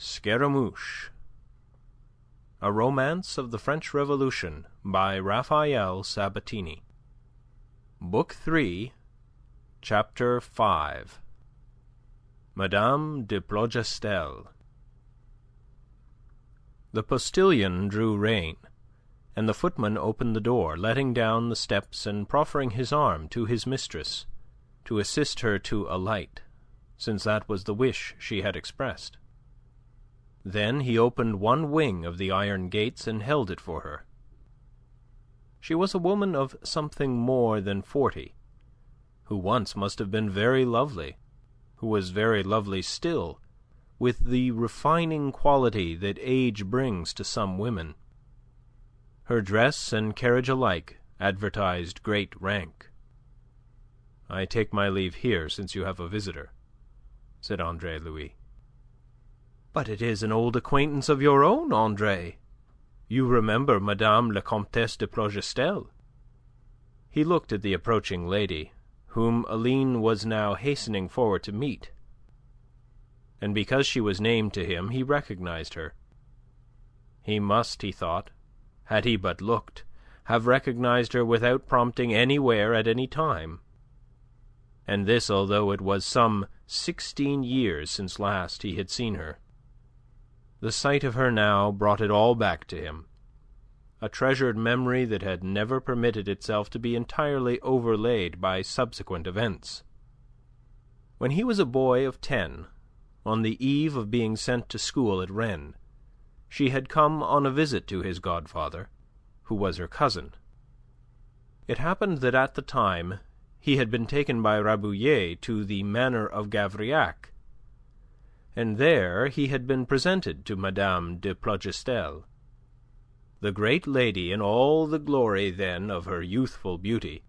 Scaramouche. A Romance of the French Revolution by Raphael Sabatini. Book 3, Chapter 5. Madame de Plougastel. The postilion drew rein, and the footman opened the door, letting down the steps and proffering his arm to his mistress to assist her to alight, since that was the wish she had expressed. Then he opened one wing of the iron gates and held it for her. She was a woman of something more than 40, who once must have been very lovely, who was very lovely still, with the refining quality that age brings to some women. Her dress and carriage alike advertised great rank. "I take my leave here, since you have a visitor," said Andre Louis. "But it is an old acquaintance of your own, Andre. You remember Madame la Comtesse de Plougastel." He looked at the approaching lady, whom Aline was now hastening forward to meet, and because she was named to him, he recognized her. He must, he thought, had he but looked, have recognized her without prompting anywhere at any time. And this although it was some 16 years since last he had seen her. The sight of her now brought it all back to him, a treasured memory that had never permitted itself to be entirely overlaid by subsequent events. When he was a boy of 10, on the eve of being sent to school at Rennes, she had come on a visit to his godfather, who was her cousin. It happened that at the time he had been taken by Rabouillet to the manor of Gavrillac, and there he had been presented to Madame de Plougastel, the great lady in all the glory then of her youthful beauty,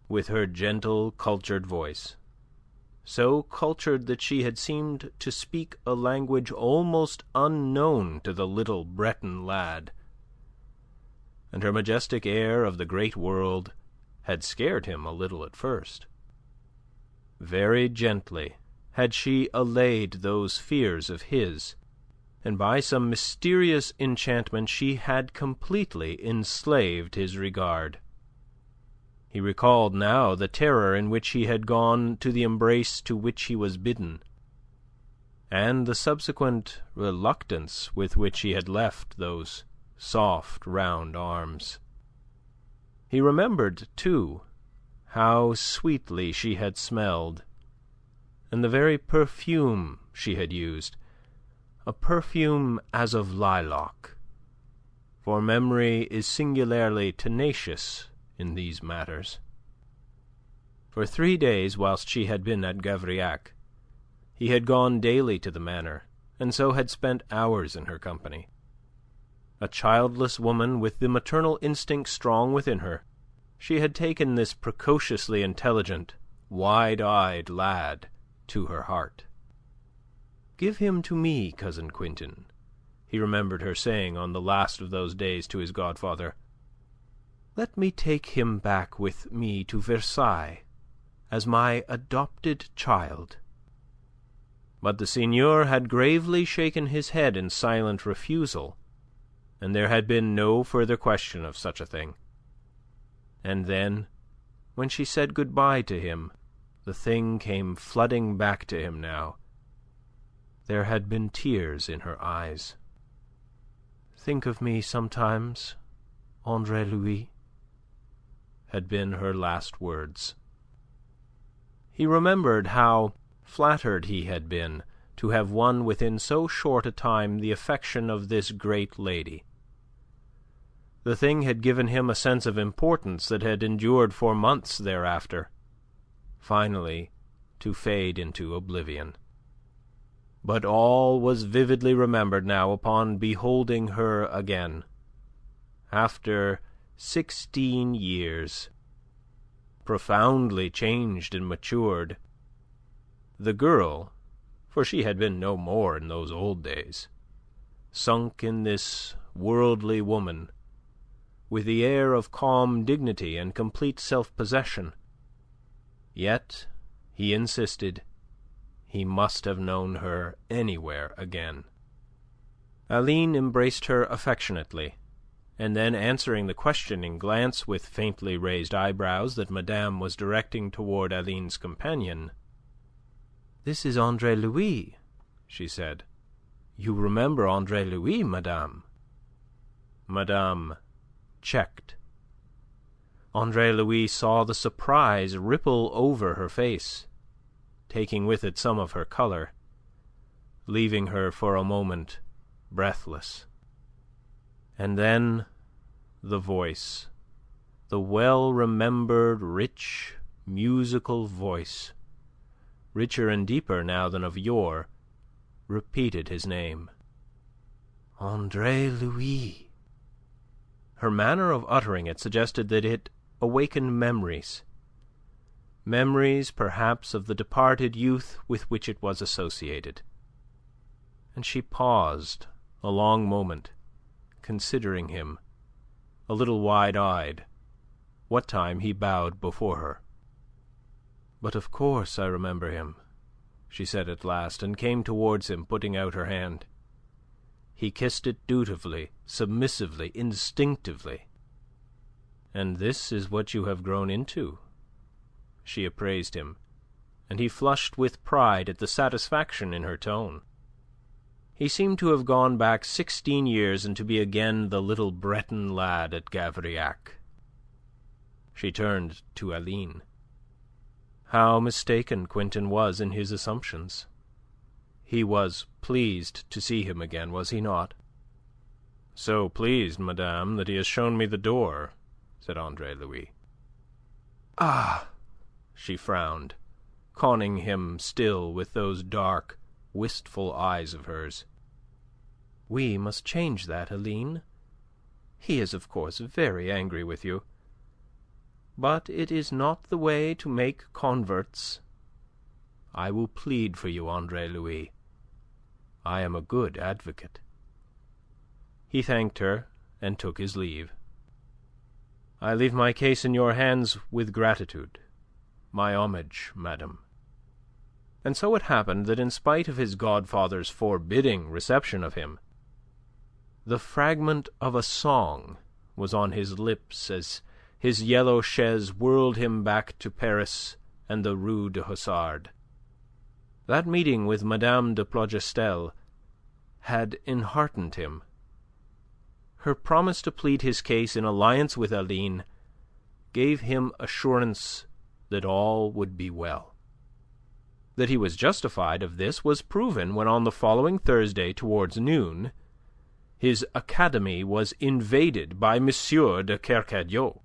with her gentle, cultured voice, so cultured that she had seemed to speak a language almost unknown to the little Breton lad, and her majestic air of the great world had scared him a little at first. Very gently had she allayed those fears of his, and by some mysterious enchantment she had completely enslaved his regard. He recalled now the terror in which he had gone to the embrace to which he was bidden, and the subsequent reluctance with which he had left those soft round arms. He remembered, too, how sweetly she had smelled, and the very perfume she had used, a perfume as of lilac, for memory is singularly tenacious in these matters. For 3 days, whilst she had been at Gavrillac, he had gone daily to the manor, and so had spent hours in her company. A childless woman with the maternal instinct strong within her, she had taken this precociously intelligent, wide-eyed lad to her heart. "Give him to me, Cousin Quintin," he remembered her saying on the last of those days to his godfather. "Let me take him back with me to Versailles as my adopted child." But the seigneur had gravely shaken his head in silent refusal, and there had been no further question of such a thing. And then, when she said good-bye to him, the thing came flooding back to him now. There had been tears in her eyes. "Think of me sometimes, Andre Louis," had been her last words. He remembered how flattered he had been to have won within so short a time the affection of this great lady. The thing had given him a sense of importance that had endured for months thereafter, finally to fade into oblivion. But all was vividly remembered now upon beholding her again, after 16 years, profoundly changed and matured. The girl, for she had been no more in those old days, sunk in this worldly woman, with the air of calm dignity and complete self-possession. Yet, he insisted, he must have known her anywhere again. Aline embraced her affectionately, and then answering the questioning glance with faintly raised eyebrows that Madame was directing toward Aline's companion, "This is Andre Louis," she said. "You remember Andre Louis, madame?" Madame checked. Andre Louis saw the surprise ripple over her face, taking with it some of her colour, leaving her for a moment breathless. And then the voice, the well-remembered, rich, musical voice, richer and deeper now than of yore, repeated his name. Andre Louis. Her manner of uttering it suggested that it awakened memories. Memories, perhaps, of the departed youth with which it was associated. And she paused a long moment, considering him, a little wide-eyed, what time he bowed before her. "But of course I remember him," she said at last, and came towards him, putting out her hand. He kissed it dutifully, submissively, instinctively. "And this is what you have grown into?" She appraised him, and he flushed with pride at the satisfaction in her tone. He seemed to have gone back 16 years and to be again the little Breton lad at Gavrillac. She turned to Aline. How mistaken Quintin was in his assumptions. He was pleased to see him again, was he not? "So pleased, madame, that he has shown me the door," said Andre Louis. "Ah!" She frowned, conning him still with those dark, wistful eyes of hers. "We must change that, Aline. He is, of course, very angry with you. But it is not the way to make converts. I will plead for you, Andre Louis. I am a good advocate." He thanked her and took his leave. "I leave my case in your hands with gratitude. My homage, madam." And so it happened that in spite of his godfather's forbidding reception of him, the fragment of a song was on his lips as his yellow chaise whirled him back to Paris and the Rue du Hasard. That meeting with Madame de Plougastel had enheartened him. Her promise to plead his case in alliance with Aline gave him assurance that all would be well. That he was justified of this was proven when on the following Thursday towards noon his academy was invaded by M. de Kercadiou.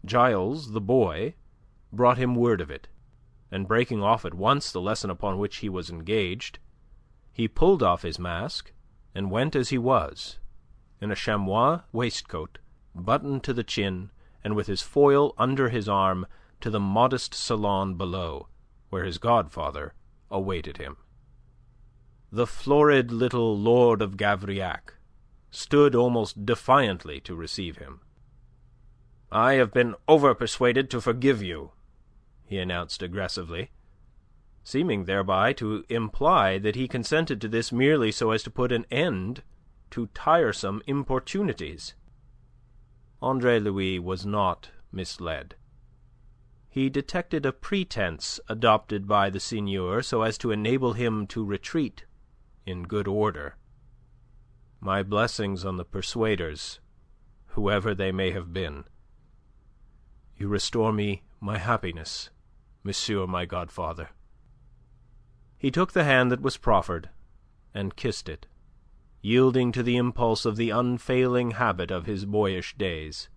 Giles, the boy, brought him word of it, and breaking off at once the lesson upon which he was engaged, he pulled off his mask and went as he was, in a chamois waistcoat, buttoned to the chin, and with his foil under his arm, to the modest salon below, where his godfather awaited him. The florid little Lord of Gavrillac stood almost defiantly to receive him. "I have been over-persuaded to forgive you," he announced aggressively, seeming thereby to imply that he consented to this merely so as to put an end to tiresome importunities. Andre Louis was not misled. He detected a pretense adopted by the seigneur so as to enable him to retreat in good order. "My blessings on the persuaders, whoever they may have been. You restore me my happiness, monsieur my godfather." He took the hand that was proffered and kissed it, yielding to the impulse of the unfailing habit of his boyish days.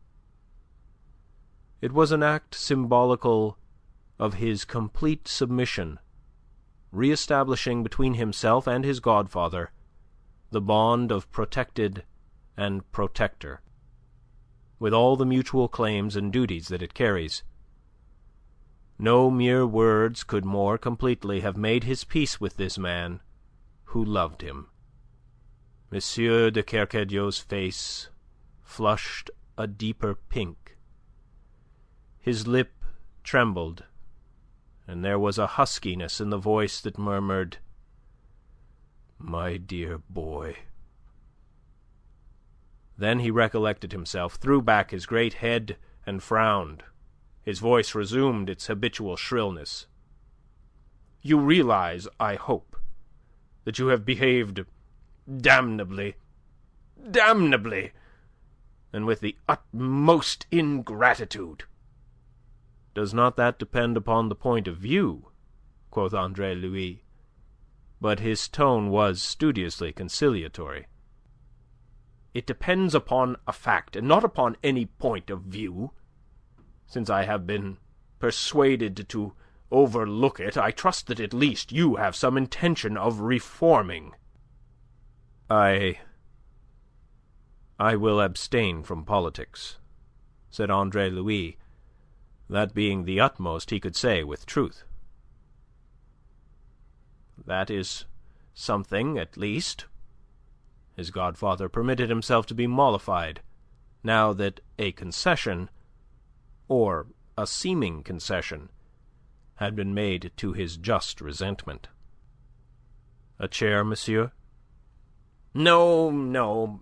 It was an act symbolical of his complete submission, re-establishing between himself and his godfather the bond of protected and protector, with all the mutual claims and duties that it carries. No mere words could more completely have made his peace with this man who loved him. M. de Kercadiou's face flushed a deeper pink. His lip trembled, and there was a huskiness in the voice that murmured, "My dear boy, Then he recollected himself, threw back his great head, and frowned. His voice resumed its habitual shrillness. "You realize, I hope, that you have behaved damnably, and with the utmost ingratitude." "Does not that depend upon the point of view?" quoth Andre Louis, but his tone was studiously conciliatory. "It depends upon a fact, and not upon any point of view. Since I have been persuaded to overlook it, I trust that at least you have some intention of reforming." I will abstain from politics," said Andre Louis, that being the utmost he could say with truth. "That is something, at least." His godfather permitted himself to be mollified, now that a concession, or a seeming concession, had been made to his just resentment. "A chair, monsieur?" No.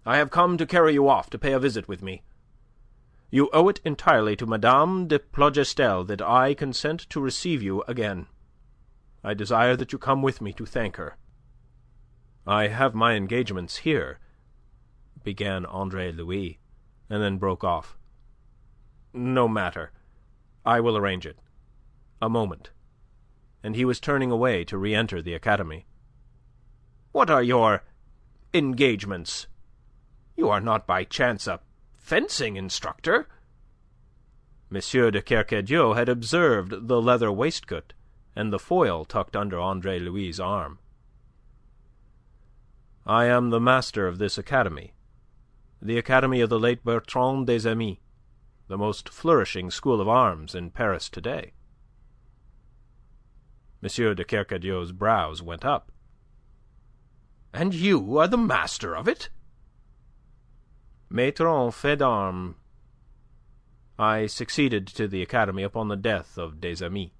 I have come to carry you off to pay a visit with me. You owe it entirely to Madame de Plougastel that I consent to receive you again. I desire that you come with me to thank her." "I have my engagements here," began Andre Louis, and then broke off. "No matter. I will arrange it. A moment." And he was turning away to re-enter the academy. "What are your engagements? You are not by chance a fencing instructor?" M. de Kercadiou had observed the leather waistcoat and the foil tucked under Andre Louis' arm. "I am the master of this academy, the academy of the late Bertrand des Amis, the most flourishing school of arms in Paris today." M. de Kercadiou's brows went up. "And you are the master of it?" "Maître en fait d'armes. I succeeded to the academy upon the death of des Amis."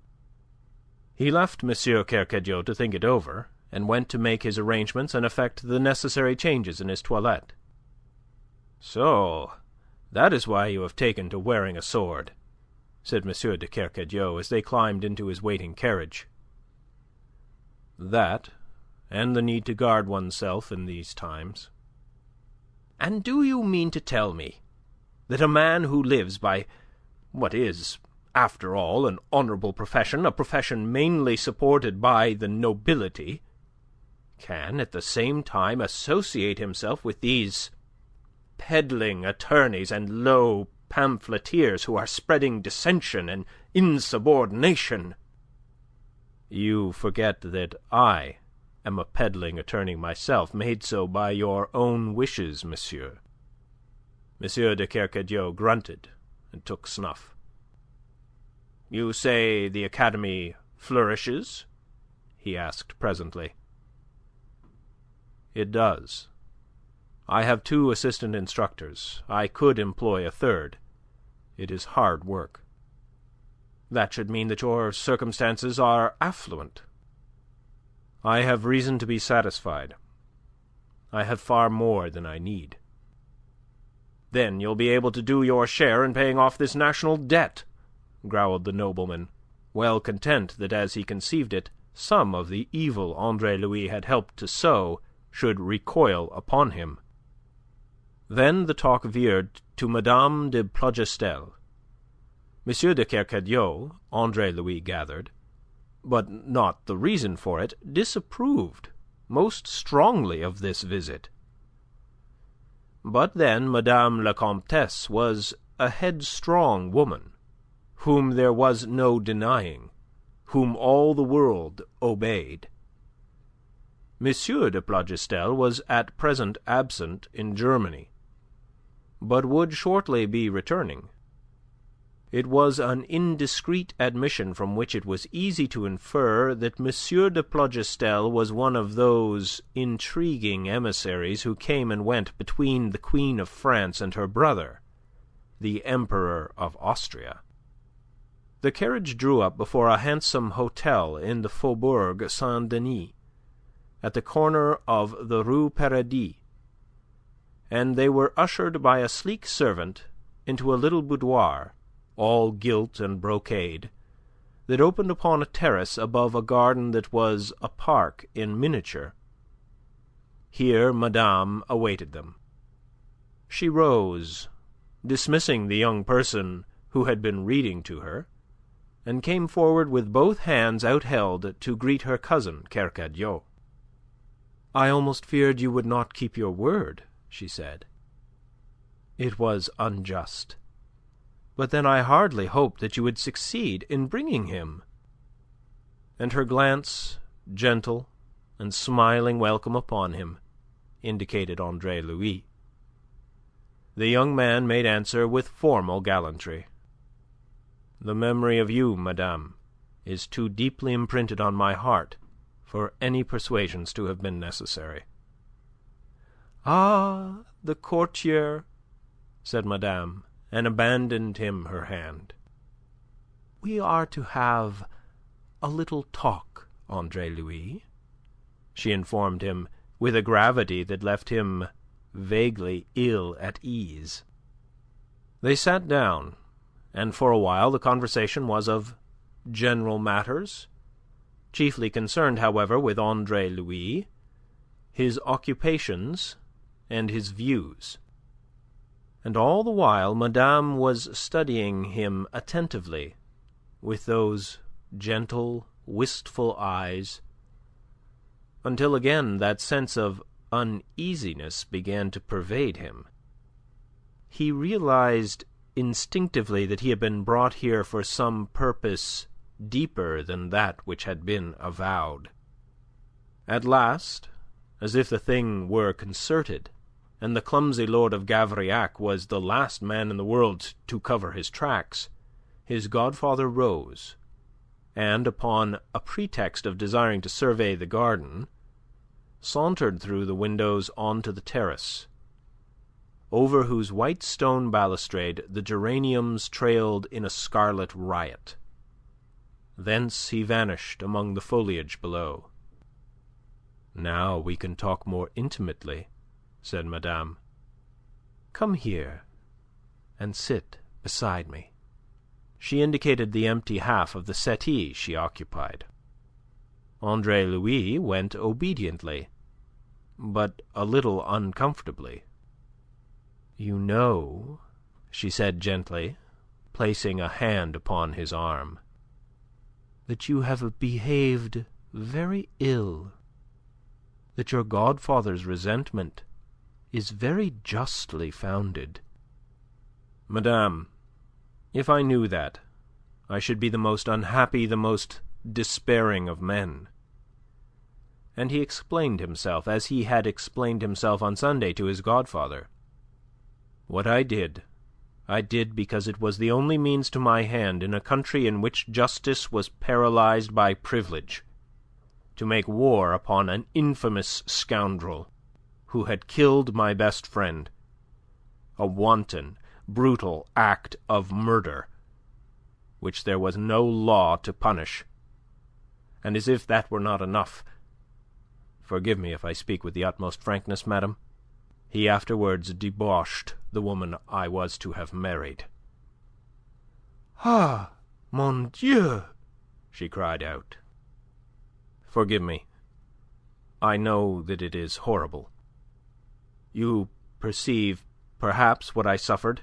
He left M. Kercadiou to think it over, and went to make his arrangements and effect the necessary changes in his toilette. "So that is why you have taken to wearing a sword," said M. de Kercadiou as they climbed into his waiting carriage. "That, and the need to guard oneself in these times." "And do you mean to tell me that a man who lives by what is, after all, an honourable profession, a profession mainly supported by the nobility, can at the same time associate himself with these peddling attorneys and low pamphleteers who are spreading dissension and insubordination?" "You forget that I am a peddling attorney myself, made so by your own wishes, monsieur." M. de Kercadiou grunted and took snuff. "You say the academy flourishes?" he asked presently. "It does. I have 2 assistant instructors. I could employ a 3rd. It is hard work." "That should mean that your circumstances are affluent." "I have reason to be satisfied. I have far more than I need." "Then you'll be able to do your share in paying off this national debt," growled the nobleman, well content that as he conceived it, some of the evil Andre Louis had helped to sow should recoil upon him. Then the talk veered to Madame de Plougastel. M. de Kercadiou, Andre Louis gathered, but not the reason for it, disapproved most strongly of this visit. But then Madame la Comtesse was a headstrong woman, whom there was no denying, whom all the world obeyed. M. de Plougastel was at present absent in Germany, but would shortly be returning. It was an indiscreet admission from which it was easy to infer that M. de Plougastel was one of those intriguing emissaries who came and went between the Queen of France and her brother, the Emperor of Austria. The carriage drew up before a handsome hotel in the Faubourg Saint-Denis, at the corner of the Rue Paradis, and they were ushered by a sleek servant into a little boudoir, all gilt and brocade, that opened upon a terrace above a garden that was a park in miniature. Here Madame awaited them. She rose, dismissing the young person who had been reading to her, and came forward with both hands outheld to greet her cousin Kercadiou. "I almost feared you would not keep your word," she said. "It was unjust. But then I hardly hoped that you would succeed in bringing him." And her glance, gentle and smiling welcome upon him, indicated Andre Louis. The young man made answer with formal gallantry. "The memory of you, madame, is too deeply imprinted on my heart for any persuasions to have been necessary." "Ah, the courtier," said madame, and abandoned him her hand. "We are to have a little talk, Andre Louis," she informed him with a gravity that left him vaguely ill at ease. They sat down, and for a while the conversation was of general matters, chiefly concerned, however, with Andre Louis, his occupations, and his views. And all the while Madame was studying him attentively with those gentle, wistful eyes, until again that sense of uneasiness began to pervade him. He realized instinctively that he had been brought here for some purpose deeper than that which had been avowed. At last, as if the thing were concerted, and the clumsy Lord of Gavrillac was the last man in the world to cover his tracks, his godfather rose, and upon a pretext of desiring to survey the garden, sauntered through the windows on to the terrace, over whose white stone balustrade the geraniums trailed in a scarlet riot. Thence he vanished among the foliage below. "Now we can talk more intimately," said Madame. "Come here and sit beside me." She indicated the empty half of the settee she occupied. Andre Louis went obediently, but a little uncomfortably. "You know," she said gently, placing a hand upon his arm, "that you have behaved very ill, that your godfather's resentment is very justly founded." "Madame, if I knew that, I should be the most unhappy, the most despairing of men." And he explained himself, as he had explained himself on Sunday to his godfather. "What I did because it was the only means to my hand in a country in which justice was paralyzed by privilege, to make war upon an infamous scoundrel who had killed my best friend, a wanton, brutal act of murder, which there was no law to punish. And as if that were not enough, forgive me if I speak with the utmost frankness, madame, he afterwards debauched the woman I was to have married." "Ah, mon Dieu!" she cried out. "Forgive me. I know that it is horrible. You perceive, perhaps, what I suffered,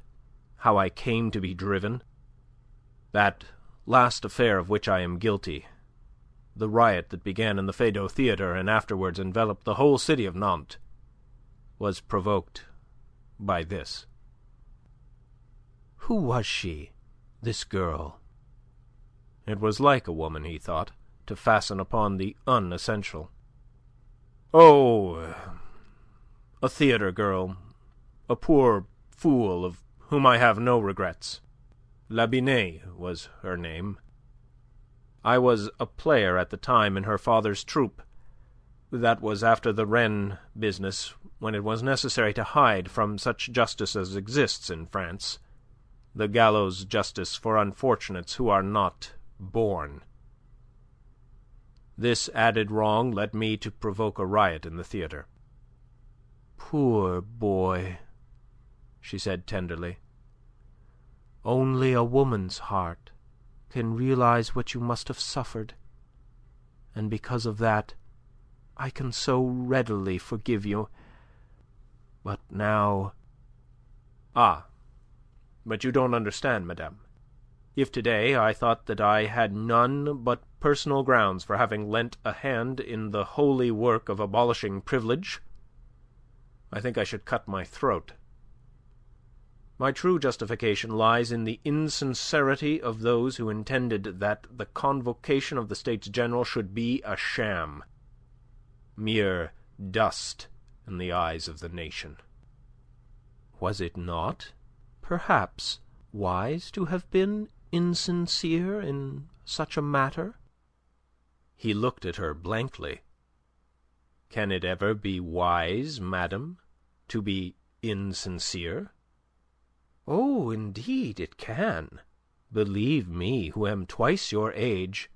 how I came to be driven. That last affair of which I am guilty, the riot that began in the Feydeau Theatre and afterwards enveloped the whole city of Nantes, was provoked by this." "Who was she, this girl?" It was like a woman, he thought, to fasten upon the unessential. "Oh, a theatre girl, a poor fool of whom I have no regrets. La Binet was her name. I was a player at the time in her father's troupe. That was after the Rennes business, when it was necessary to hide from such justice as exists in France, the gallows justice for unfortunates who are not born. This added wrong led me to provoke a riot in the theatre. Poor boy," she said tenderly. "Only a woman's heart can realize what you must have suffered, and because of that I can so readily forgive you. But now..." "Ah, but you don't understand, madame. If today I thought that I had none but personal grounds for having lent a hand in the holy work of abolishing privilege, I think I should cut my throat. My true justification lies in the insincerity of those who intended that the convocation of the States General should be a sham, mere dust in the eyes of the nation." "Was it not, perhaps, wise to have been insincere in such a matter?" He looked at her blankly. "Can it ever be wise, madame, to be insincere?" "Oh, indeed it can. Believe me, who am twice your age,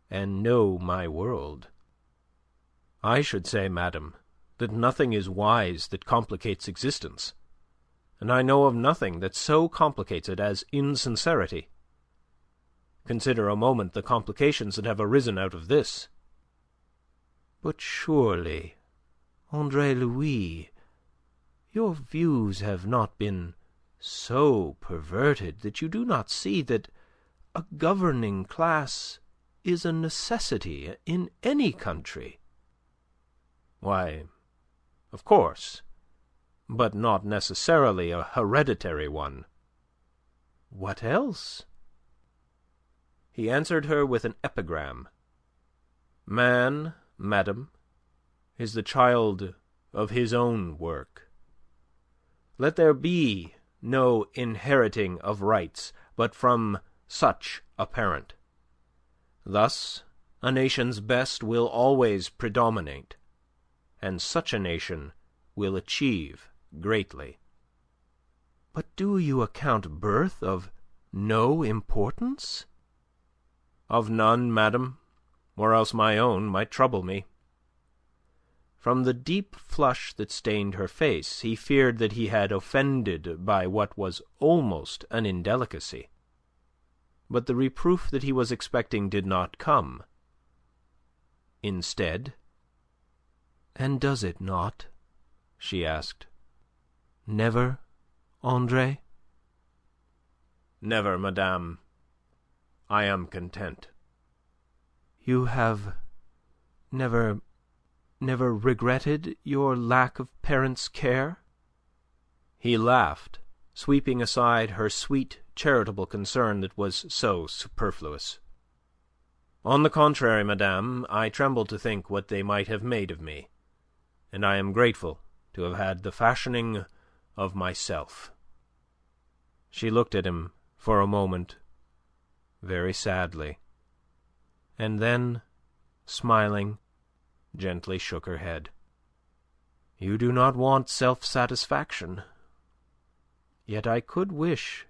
and know my world." "I should say, madame, that nothing is wise that complicates existence, and I know of nothing that so complicates it as insincerity. Consider a moment the complications that have arisen out of this." "But surely, Andre Louis, your views have not been so perverted that you do not see that a governing class is a necessity in any country?" "Why, of course, but not necessarily a hereditary one." "What else?" He answered her with an epigram. "Man, madame, is the child of his own work. Let there be no inheriting of rights but from such a parent. Thus a nation's best will always predominate, and such a nation will achieve greatly." "But do you account birth of no importance?" "Of none, madame, or else my own might trouble me." From the deep flush that stained her face, he feared that he had offended by what was almost an indelicacy. But the reproof that he was expecting did not come. Instead, "And does it not?" she asked. "Never, Andre?" "Never, madame. I am content." "You have never regretted your lack of parents' care?" He laughed, sweeping aside her sweet, charitable concern that was so superfluous. "On the contrary, madame, I tremble to think what they might have made of me, and I am grateful to have had the fashioning of myself." She looked at him for a moment very sadly, and then, smiling, gently shook her head. "You do not want self-satisfaction. Yet I could wish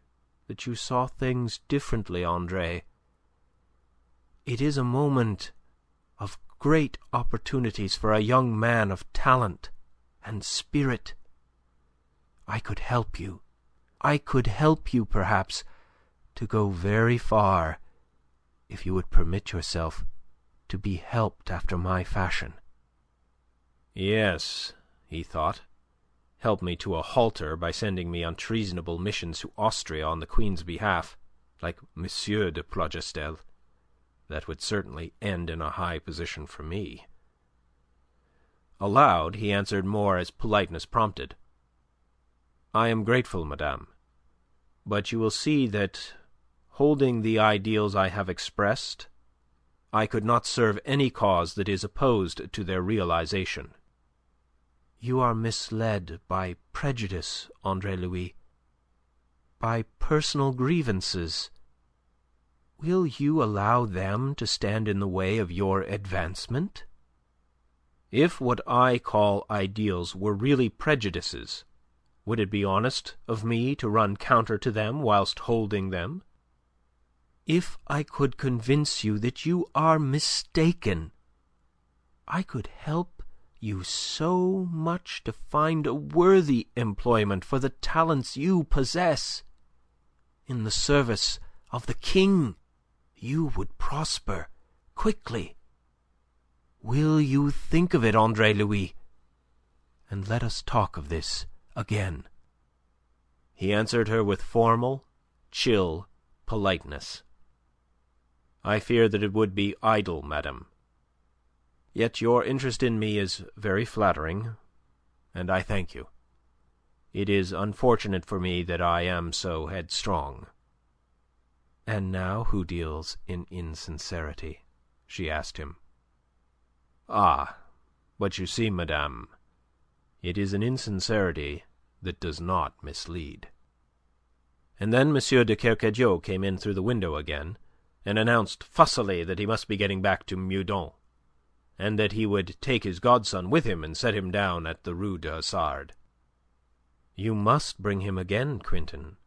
that you saw things differently, Andre. It is a moment of great opportunities for a young man of talent and spirit. I could help you. I could help you, perhaps, to go very far, if you would permit yourself to be helped after my fashion." "Yes," he thought, "help me to a halter by sending me on treasonable missions to Austria on the Queen's behalf, like M. de Plougastel. That would certainly end in a high position for me." Aloud he answered more as politeness prompted. "I am grateful, madame, but you will see that, holding the ideals I have expressed, I could not serve any cause that is opposed to their realization." "You are misled by prejudice, Andre Louis, by personal grievances. Will you allow them to stand in the way of your advancement?" "If what I call ideals were really prejudices, would it be honest of me to run counter to them whilst holding them?" "If I could convince you that you are mistaken, I could help you so much to find a worthy employment for the talents you possess. In the service of the king, you would prosper quickly. Will you think of it, Andre Louis, and let us talk of this again?" He answered her with formal, chill politeness. "I fear that it would be idle, madame. Yet your interest in me is very flattering, and I thank you. It is unfortunate for me that I am so headstrong." "And now who deals in insincerity?" she asked him. "Ah, but you see, madame, it is an insincerity that does not mislead." And then M. de Kercadiou came in through the window again, and announced fussily that he must be getting back to Meudon, and that he would take his godson with him and set him down at the Rue du Hasard. "You must bring him again, Quintin,"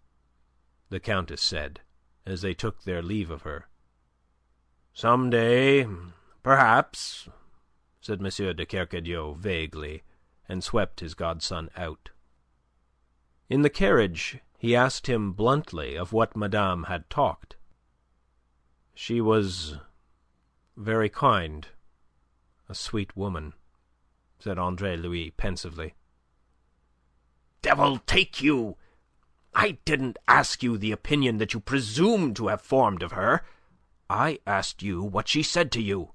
the Countess said, as they took their leave of her. "Some day, perhaps," said M. de Kercadiou vaguely, and swept his godson out. In the carriage he asked him bluntly of what madame had talked. "She was very kind, a sweet woman," said Andre Louis pensively. "Devil take you! I didn't ask you the opinion that you presume to have formed of her. I asked you what she said to you."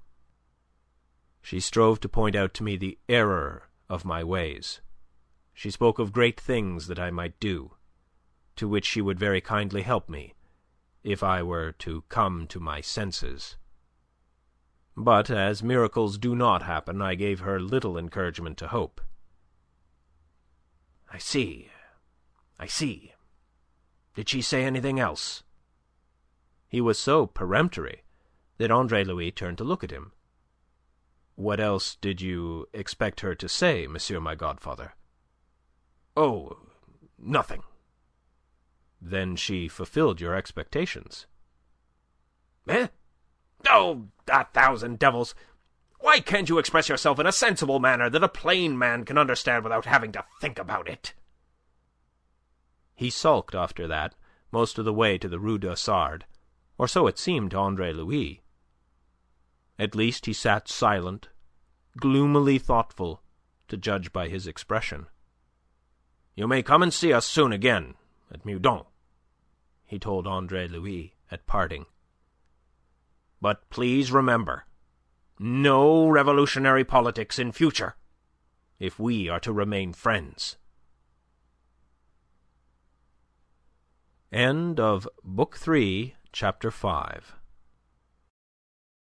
"She strove to point out to me the error of my ways. She spoke of great things that I might do, to which she would very kindly help me, if I were to come to my senses. But as miracles do not happen, I gave her little encouragement to hope." I see. Did she say anything else?" He was so peremptory that Andre Louis turned to look at him. "What else did you expect her to say, monsieur my godfather?" "Oh, nothing." "Then she fulfilled your expectations?" "Eh? Oh, 1,000 devils! Why can't you express yourself in a sensible manner that a plain man can understand without having to think about it?" He sulked after that most of the way to the Rue du Hasard, or so it seemed to Andre Louis. At least he sat silent, gloomily thoughtful, to judge by his expression. "You may come and see us soon again at Meudon," he told Andre Louis at parting. "But please remember, no revolutionary politics in future, if we are to remain friends." End of Book 3, Chapter 5.